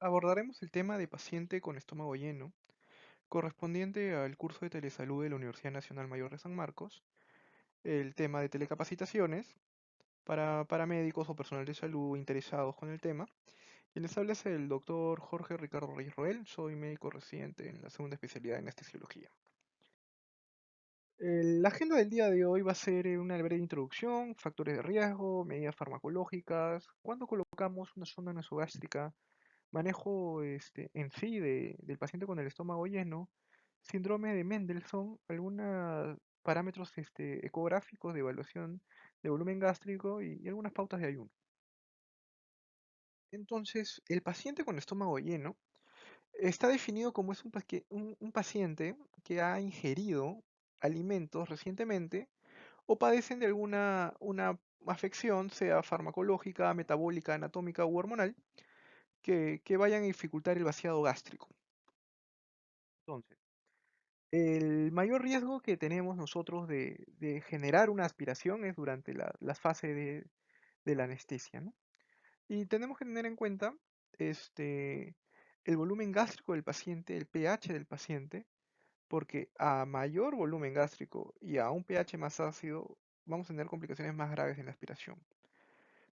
Abordaremos el tema de paciente con estómago lleno, correspondiente al curso de telesalud de la Universidad Nacional Mayor de San Marcos, el tema de telecapacitaciones para paramédicos o personal de salud interesados con el tema. Y les habla es el doctor Jorge Ricardo Reyes Roel, soy médico residente en la segunda especialidad en anestesiología. La agenda del día de hoy va a ser una breve introducción, factores de riesgo, medidas farmacológicas, cuándo colocamos una sonda nasogástrica, manejo en sí del paciente con el estómago lleno, síndrome de Mendelssohn, algunos parámetros ecográficos de evaluación de volumen gástrico y algunas pautas de ayuno. Entonces, el paciente con estómago lleno está definido como es un paciente que ha ingerido alimentos recientemente o padecen de alguna una afección, sea farmacológica, metabólica, anatómica u hormonal, que vayan a dificultar el vaciado gástrico. Entonces, el mayor riesgo que tenemos nosotros de generar una aspiración es durante la fase de la anestesia, ¿no? Y tenemos que tener en cuenta este, el volumen gástrico del paciente, el pH del paciente, porque a mayor volumen gástrico y a un pH más ácido, vamos a tener complicaciones más graves en la aspiración.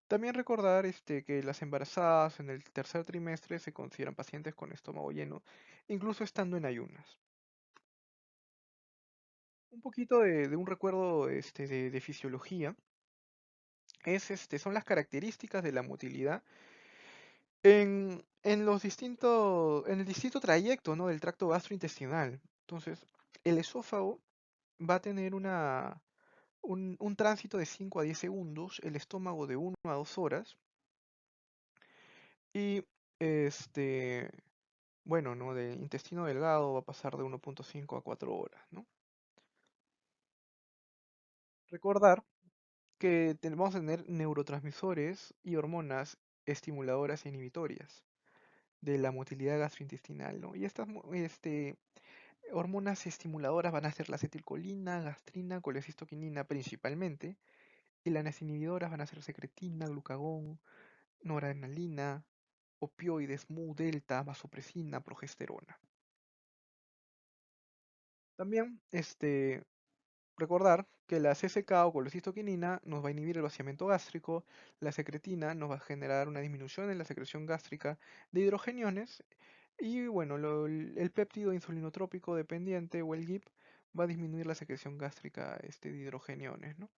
También recordar que las embarazadas en el tercer trimestre se consideran pacientes con estómago lleno, incluso estando en ayunas. Un poquito de un recuerdo de fisiología son las características de la motilidad en el distinto trayecto, ¿no?, del tracto gastrointestinal. Entonces, el esófago va a tener un tránsito de 5 a 10 segundos, el estómago de 1 a 2 horas y este, bueno, ¿no?, de intestino delgado va a pasar de 1,5 a 4 horas, ¿no? Recordar que vamos a tener neurotransmisores y hormonas estimuladoras e inhibitorias de la motilidad gastrointestinal, ¿no? Y estas hormonas estimuladoras van a ser la acetilcolina, gastrina, colecistoquinina principalmente, y las inhibidoras van a ser secretina, glucagón, noradrenalina, opioides, mu, delta, vasopresina, progesterona. También, recordar que la CSK o colecistoquinina nos va a inhibir el vaciamiento gástrico, la secretina nos va a generar una disminución en la secreción gástrica de hidrogeniones y bueno, el péptido insulinotrópico dependiente o el GIP va a disminuir la secreción gástrica de hidrogeniones, ¿no?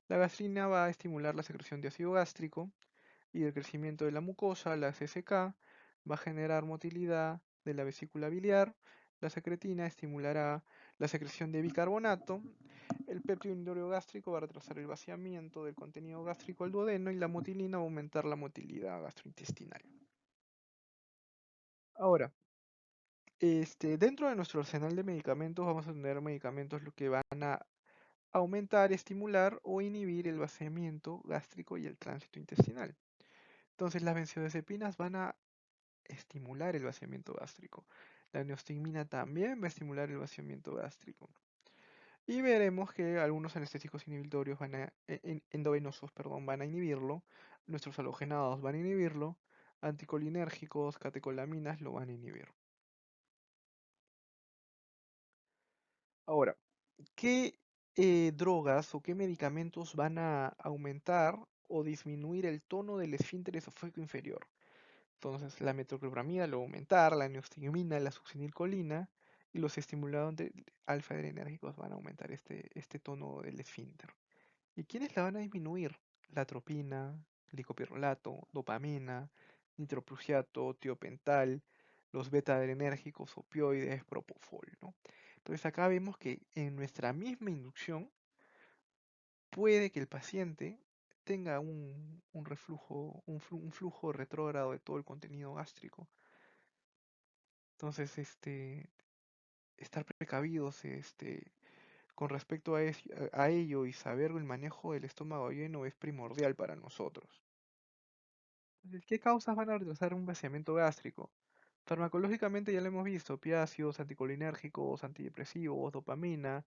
La gastrina va a estimular la secreción de ácido gástrico y el crecimiento de la mucosa, la CSK, va a generar motilidad de la vesícula biliar, la secretina estimulará la secreción de bicarbonato, el péptido inodoro gástrico va a retrasar el vaciamiento del contenido gástrico al duodeno y la motilina va a aumentar la motilidad gastrointestinal. Ahora, dentro de nuestro arsenal de medicamentos vamos a tener medicamentos lo que van a aumentar, estimular o inhibir el vaciamiento gástrico y el tránsito intestinal. Entonces las benzodiazepinas van a estimular el vaciamiento gástrico. La neostigmina también va a estimular el vaciamiento gástrico. Y veremos que algunos anestésicos inhibitorios endovenosos, perdón, van a inhibirlo. Nuestros halogenados van a inhibirlo. Anticolinérgicos, catecolaminas lo van a inhibir. Ahora, ¿qué drogas o qué medicamentos van a aumentar o disminuir el tono del esfínter esofágico inferior? Entonces, la metoclopramida lo va a aumentar, la neostigmina, la succinilcolina y los estimuladores alfa-adrenérgicos van a aumentar este tono del esfínter. ¿Y quiénes la van a disminuir? La atropina, licopirrolato, dopamina, nitroprusiato, tiopental, los beta-adrenérgicos, opioides, propofol, ¿no? Entonces acá vemos que en nuestra misma inducción puede que el paciente tenga un reflujo, un flujo retrógrado de todo el contenido gástrico. Entonces, estar precavidos, con respecto a ello y saber el manejo del estómago lleno es primordial para nosotros. Entonces, ¿qué causas van a retrasar un vaciamiento gástrico? Farmacológicamente ya lo hemos visto, opiáceos, anticolinérgicos, antidepresivos, dopamina,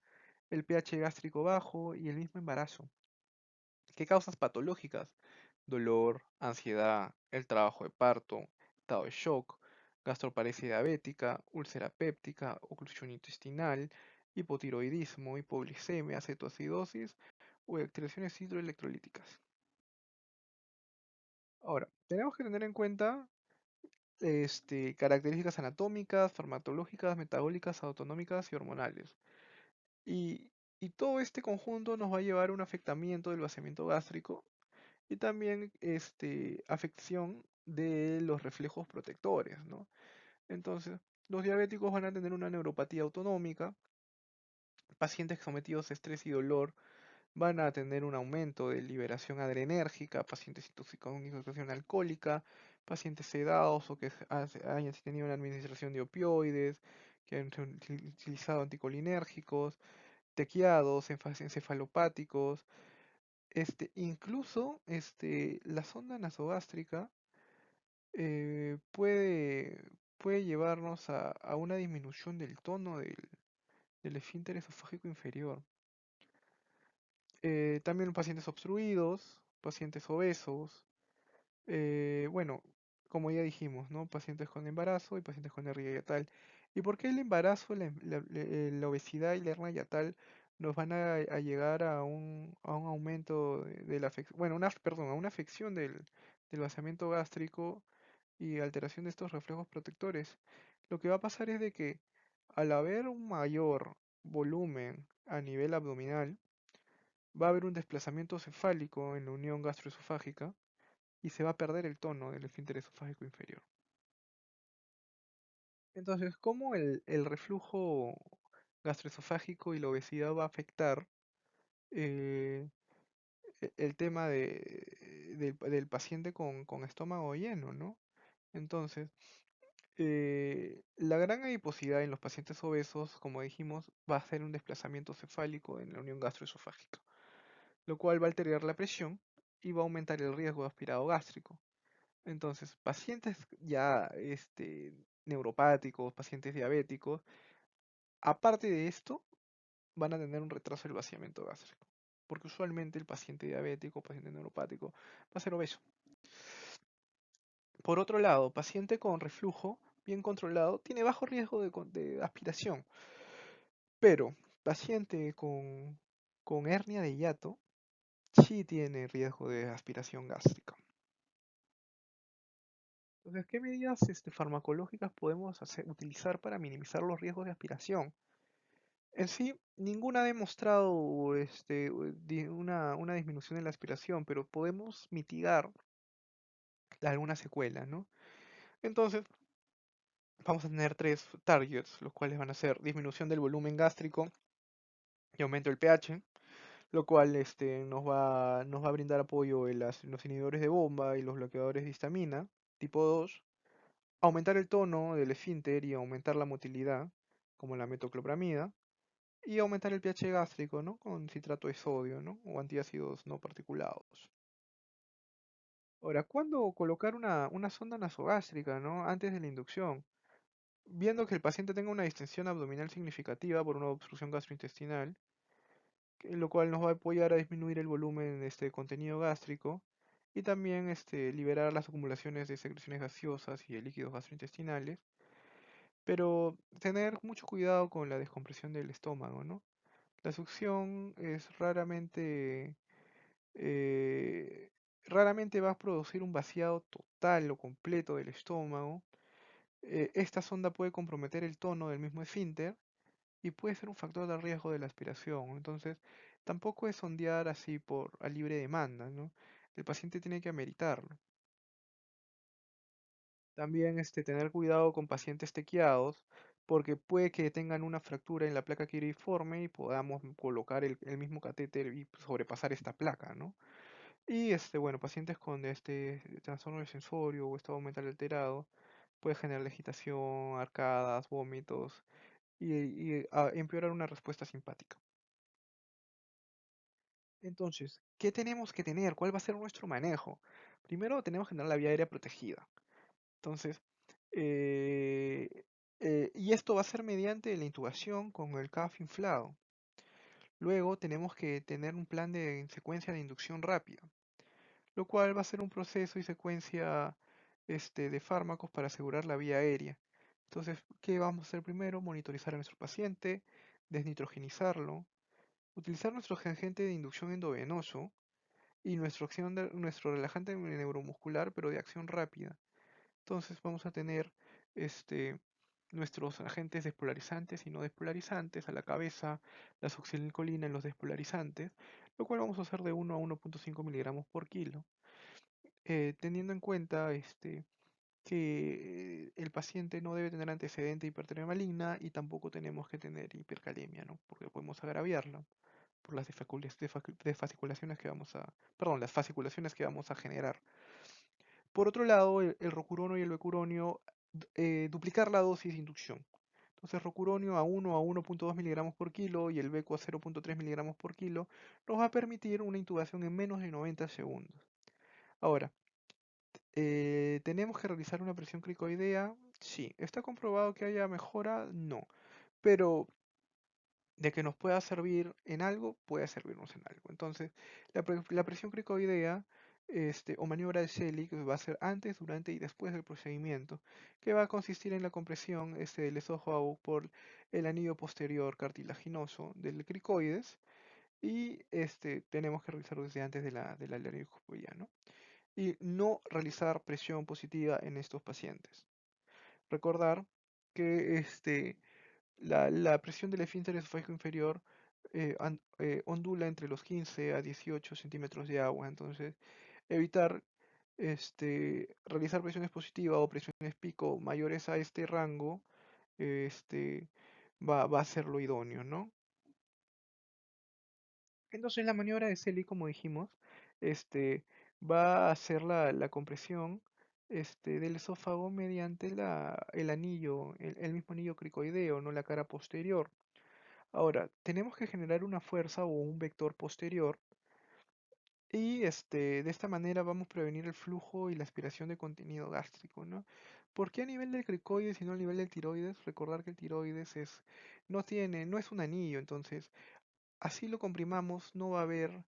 el pH gástrico bajo y el mismo embarazo. ¿Qué causas patológicas? Dolor, ansiedad, el trabajo de parto, estado de shock, gastroparesia diabética, úlcera péptica, oclusión intestinal, hipotiroidismo, hipoglicemia, cetoacidosis o alteraciones hidroelectrolíticas. Ahora, tenemos que tener en cuenta características anatómicas, farmacológicas, metabólicas, autonómicas y hormonales. Y, y todo este conjunto nos va a llevar a un afectamiento del vaciamiento gástrico y también afección de los reflejos protectores, ¿no? Entonces, los diabéticos van a tener una neuropatía autonómica, pacientes sometidos a estrés y dolor van a tener un aumento de liberación adrenérgica, pacientes intoxicados con intoxicación alcohólica, pacientes sedados o que hayan tenido una administración de opioides, que han utilizado anticolinérgicos, tequiados, encefalopáticos, incluso la sonda nasogástrica puede llevarnos a una disminución del tono del esfínter esofágico inferior. También pacientes obstruidos, pacientes obesos, bueno, como ya dijimos, ¿no? Pacientes con embarazo y pacientes con hernia yatal. ¿Y por qué el embarazo, la obesidad y la hernia yatal nos van a llegar a un aumento de la afección, bueno, perdón, a una afección del vaciamiento gástrico y alteración de estos reflejos protectores? Lo que va a pasar es de que al haber un mayor volumen a nivel abdominal, va a haber un desplazamiento cefálico en la unión gastroesofágica y se va a perder el tono del esfínter esofágico inferior. Entonces, ¿cómo el reflujo gastroesofágico y la obesidad va a afectar eh, el tema del paciente con estómago lleno, ¿no? Entonces, la gran adiposidad en los pacientes obesos, como dijimos, va a hacer un desplazamiento cefálico en la unión gastroesofágica, lo cual va a alterar la presión y va a aumentar el riesgo de aspirado gástrico. Entonces, pacientes ya neuropáticos, pacientes diabéticos, aparte de esto, van a tener un retraso del vaciamiento gástrico. Porque usualmente el paciente diabético, paciente neuropático, va a ser obeso. Por otro lado, paciente con reflujo bien controlado tiene bajo riesgo de aspiración. Pero paciente con hernia de hiato sí tiene riesgo de aspiración gástrica. Entonces, ¿qué medidas farmacológicas podemos utilizar para minimizar los riesgos de aspiración? En sí, ninguna ha demostrado una disminución en la aspiración, pero podemos mitigar alguna secuela, ¿no? Entonces, vamos a tener tres targets, los cuales van a ser disminución del volumen gástrico y aumento del pH, lo cual nos va a brindar apoyo en los inhibidores de bomba y los bloqueadores de histamina, tipo 2, aumentar el tono del esfínter y aumentar la motilidad, como la metoclopramida, y aumentar el pH gástrico, ¿no? Con citrato de sodio, ¿no? O antiácidos no particulados. Ahora, ¿cuándo colocar una sonda nasogástrica, ¿no? Antes de la inducción? Viendo que el paciente tenga una distensión abdominal significativa por una obstrucción gastrointestinal, lo cual nos va a apoyar a disminuir el volumen de este contenido gástrico y también liberar las acumulaciones de secreciones gaseosas y de líquidos gastrointestinales, pero tener mucho cuidado con la descompresión del estómago, ¿no? La succión es eh, raramente va a producir un vaciado total o completo del estómago. Esta sonda puede comprometer el tono del mismo esfínter y puede ser un factor de riesgo de la aspiración. Entonces, tampoco es sondear así a libre demanda, ¿no? El paciente tiene que ameritarlo. También tener cuidado con pacientes tequiados, porque puede que tengan una fractura en la placa quiriforme y podamos colocar el mismo catéter y sobrepasar esta placa, ¿no? Y bueno, pacientes con este trastorno del sensorio o estado mental alterado puede generar agitación, arcadas, vómitos y empeorar una respuesta simpática. Entonces, ¿qué tenemos que tener? ¿Cuál va a ser nuestro manejo? Primero tenemos que tener la vía aérea protegida. Entonces, y esto va a ser mediante la intubación con el CAF inflado. Luego tenemos que tener un plan de secuencia de inducción rápida, lo cual va a ser un proceso y secuencia de fármacos para asegurar la vía aérea. Entonces, ¿qué vamos a hacer primero? Monitorizar a nuestro paciente, desnitrogenizarlo, utilizar nuestro agente de inducción endovenoso y nuestro relajante neuromuscular, pero de acción rápida. Entonces vamos a tener este, nuestros agentes despolarizantes y no despolarizantes a la cabeza, la succinilcolina en los despolarizantes, lo cual vamos a hacer de 1 a 1.5 miligramos por kilo, teniendo en cuenta que el paciente no debe tener antecedente de hipertermia maligna y tampoco tenemos que tener hipercalemia, ¿no? Porque podemos agraviarla por las desfasciculaciones que vamos a, perdón, las fasciculaciones que vamos a generar. Por otro lado, el rocuronio y el becuronio, duplicar la dosis de inducción. Entonces, rocuronio a 1 a 1.2 miligramos por kilo y el beco a 0.3 miligramos por kilo nos va a permitir una intubación en menos de 90 segundos. Ahora, ¿tenemos que realizar una presión cricoidea? Sí. ¿Está comprobado que haya mejora? No. Pero de que nos pueda servir en algo, puede servirnos en algo. Entonces, la presión cricoidea o maniobra de Selig va a ser antes, durante y después del procedimiento, que va a consistir en la compresión del esófago por el anillo posterior cartilaginoso del cricoides y tenemos que realizarlo desde antes de la laringoscopia, ¿no? Y no realizar presión positiva en estos pacientes. Recordar que la presión del esfínter esofágico inferior ondula entre los 15 a 18 centímetros de agua, entonces evitar realizar presiones positivas o presiones pico mayores a este rango este, va a ser lo idóneo, ¿no? Entonces la maniobra de Selig, como dijimos, este, va a hacer la compresión del esófago mediante el anillo, el mismo anillo cricoideo, no la cara posterior. Ahora, tenemos que generar una fuerza o un vector posterior y de esta manera vamos a prevenir el flujo y la aspiración de contenido gástrico, ¿no? ¿Por qué a nivel del cricoides y no a nivel del tiroides? Recordar que el tiroides no es un anillo, entonces así lo comprimamos, no va a haber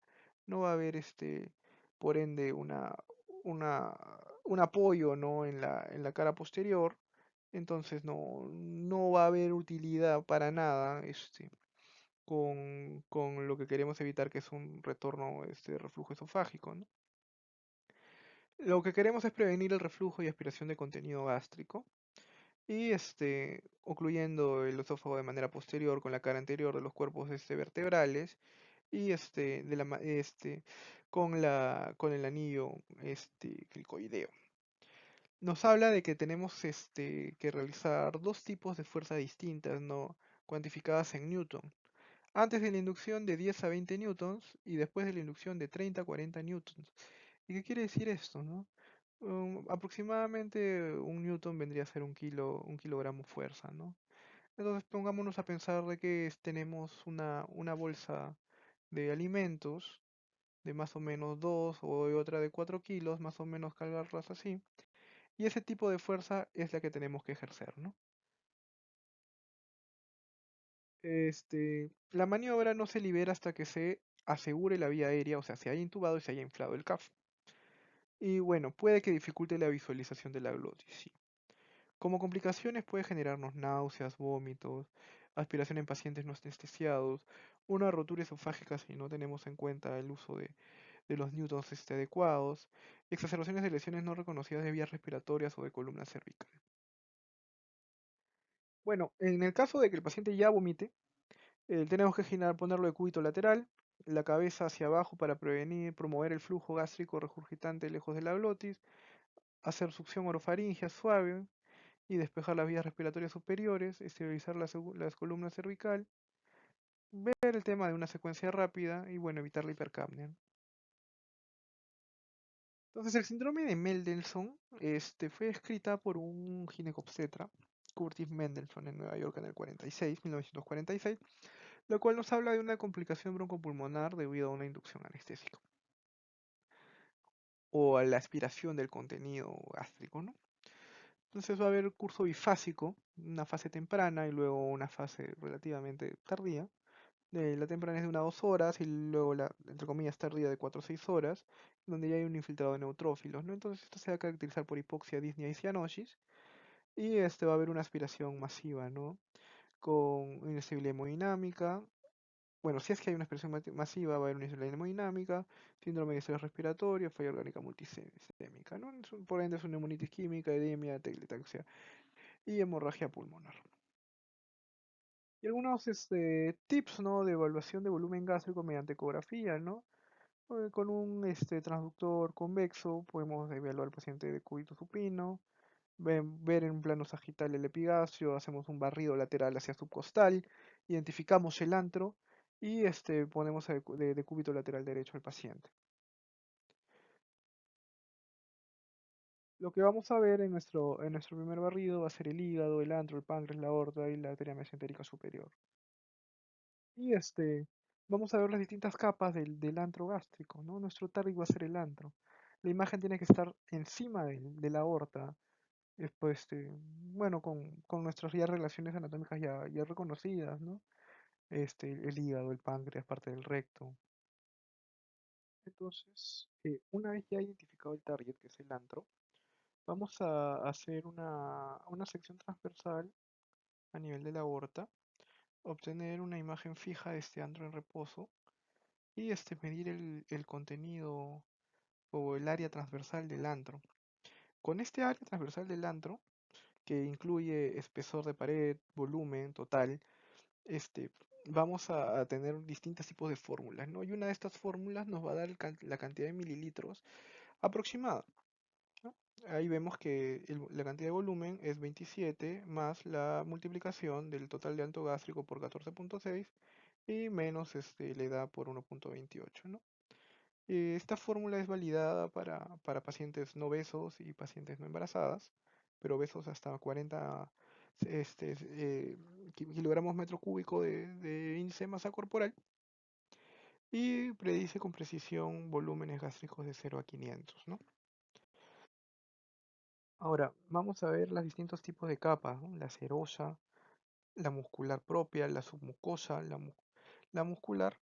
por ende una, un apoyo, ¿no? en la cara posterior, entonces no va a haber utilidad para nada, con lo que queremos evitar, que es un retorno de reflujo esofágico, ¿no? Lo que queremos es prevenir el reflujo y aspiración de contenido gástrico y ocluyendo el esófago de manera posterior con la cara anterior de los cuerpos vertebrales y con el anillo cricoideo. Nos habla de que tenemos que realizar dos tipos de fuerzas distintas, ¿no? Cuantificadas en newton. Antes de la inducción de 10 a 20 newtons y después de la inducción de 30 a 40 newtons. ¿Y qué quiere decir esto, no? Aproximadamente un newton vendría a ser un kilogramo fuerza, ¿no? Entonces pongámonos a pensar de que tenemos una bolsa de alimentos de más o menos 2 o otra de 4 kilos, más o menos cargarlas así. Y ese tipo de fuerza es la que tenemos que ejercer, ¿no? La maniobra no se libera hasta que se asegure la vía aérea, o sea, se haya intubado y se haya inflado el CAF. Y bueno, puede que dificulte la visualización de la glotis, sí. Como complicaciones puede generarnos náuseas, vómitos, aspiración en pacientes no anestesiados, una rotura esofágica si no tenemos en cuenta el uso de los newtons adecuados, exacerbaciones de lesiones no reconocidas de vías respiratorias o de columna cervical. Bueno, en el caso de que el paciente ya vomite, tenemos que ponerlo de cúbito lateral, la cabeza hacia abajo para promover el flujo gástrico regurgitante lejos de la glotis, hacer succión orofaringea suave y despejar las vías respiratorias superiores, esterilizar las columnas cervical, ver el tema de una secuencia rápida y bueno, evitar la hipercapnia. Entonces el síndrome de Mendelssohn fue escrita por un ginecobstetra, Curtis Mendelssohn, en Nueva York en el 1946, lo cual nos habla de una complicación broncopulmonar debido a una inducción anestésica o a la aspiración del contenido gástrico, ¿no? Entonces va a haber curso bifásico, una fase temprana y luego una fase relativamente tardía, La temprana es de 1 a 2 horas y luego la, entre comillas, tardía de 4 a 6 horas, donde ya hay un infiltrado de neutrófilos, ¿no? Entonces esto se va a caracterizar por hipoxia, disnea y cianosis, y va a haber una aspiración masiva, ¿no? Con inestabilidad hemodinámica. Bueno, si es que hay una expresión masiva, va a haber una inestabilidad hemodinámica, síndrome de estrés respiratorio, falla orgánica multisistémica, ¿no? Por ende es una neumonitis química, edemia, teglitaxia y hemorragia pulmonar. Y algunos tips, ¿no? De evaluación de volumen gástrico mediante ecografía, ¿no? Con un transductor convexo podemos evaluar al paciente de cúbito supino, ver en un plano sagital el epigastrio, hacemos un barrido lateral hacia subcostal, identificamos el antro y ponemos de cúbito lateral derecho al paciente. Lo que vamos a ver en nuestro primer barrido va a ser el hígado, el antro, el páncreas, la aorta y la arteria mesentérica superior. Y vamos a ver las distintas capas del antro gástrico, ¿no? Nuestro target va a ser el antro. La imagen tiene que estar encima de la aorta, después, bueno, con nuestras ya relaciones anatómicas ya reconocidas, ¿no? El hígado, el páncreas, parte del recto. Entonces, una vez ya identificado el target, que es el antro, vamos a hacer una sección transversal a nivel de la aorta, obtener una imagen fija de este antro en reposo y medir el contenido o el área transversal del antro. Con este área transversal del antro, que incluye espesor de pared, volumen total, este, vamos a tener distintos tipos de fórmulas, ¿no? Y una de estas fórmulas nos va a dar la cantidad de mililitros aproximada, ¿no? Ahí vemos que la cantidad de volumen es 27 más la multiplicación del total de anto gástrico por 14.6 y menos la edad por 1.28, ¿no? Esta fórmula es validada para pacientes no obesos y pacientes no embarazadas, pero obesos hasta 40 kilogramos metro cúbico de índice de masa corporal y predice con precisión volúmenes gástricos de 0 a 500, ¿no? Ahora, vamos a ver los distintos tipos de capas, ¿no? La serosa, la muscular propia, la submucosa, la muscular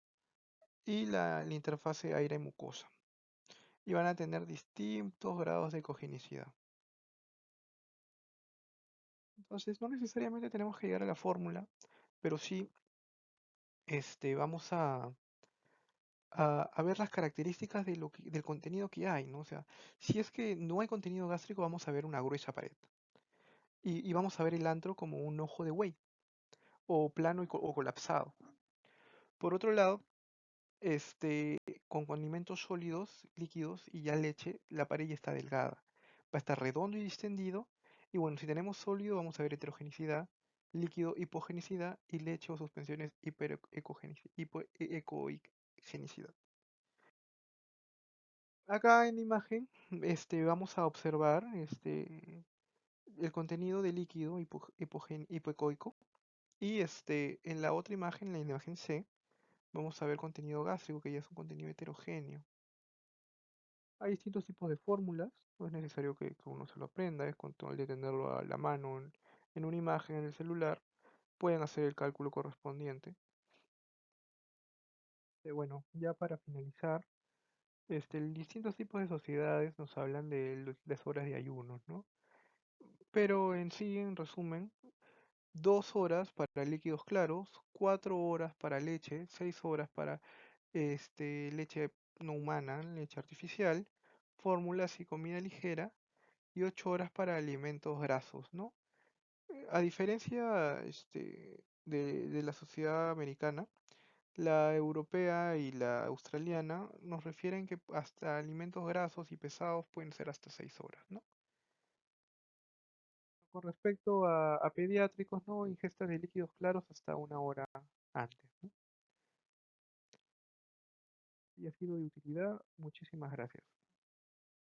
y la interfase aire-mucosa. Y van a tener distintos grados de cogenicidad. Entonces, no necesariamente tenemos que llegar a la fórmula, pero sí vamos a ver las características del contenido que hay, ¿no? O sea, si es que no hay contenido gástrico, vamos a ver una gruesa pared. Y vamos a ver el antro como un ojo de buey, o plano o colapsado. Por otro lado, con condimentos sólidos, líquidos y ya leche, la pared ya está delgada. Va a estar redondo y distendido. Y bueno, si tenemos sólido, vamos a ver heterogenicidad, líquido, hipogenicidad y leche o suspensiones hipoecogenicidad. Acá en la imagen, vamos a observar el contenido de líquido hipoecoico. Y en la otra imagen, en la imagen C, vamos a ver contenido gástrico, que ya es un contenido heterogéneo. Hay distintos tipos de fórmulas, no es necesario que uno se lo aprenda, es con tal de tenerlo a la mano en una imagen en el celular, pueden hacer el cálculo correspondiente. Bueno, ya para finalizar, distintos tipos de sociedades nos hablan de las horas de ayunos, ¿no? Pero en sí, en resumen, 2 horas para líquidos claros, 4 horas para leche, 6 horas para leche no humana, leche artificial, fórmulas y comida ligera, y 8 horas para alimentos grasos, ¿no? A diferencia de la sociedad americana, la europea y la australiana nos refieren que hasta alimentos grasos y pesados pueden ser hasta 6 horas, ¿no? Con respecto a pediátricos, ¿no? Ingesta de líquidos claros hasta 1 hora antes, ¿no? Y ha sido de utilidad. Muchísimas gracias.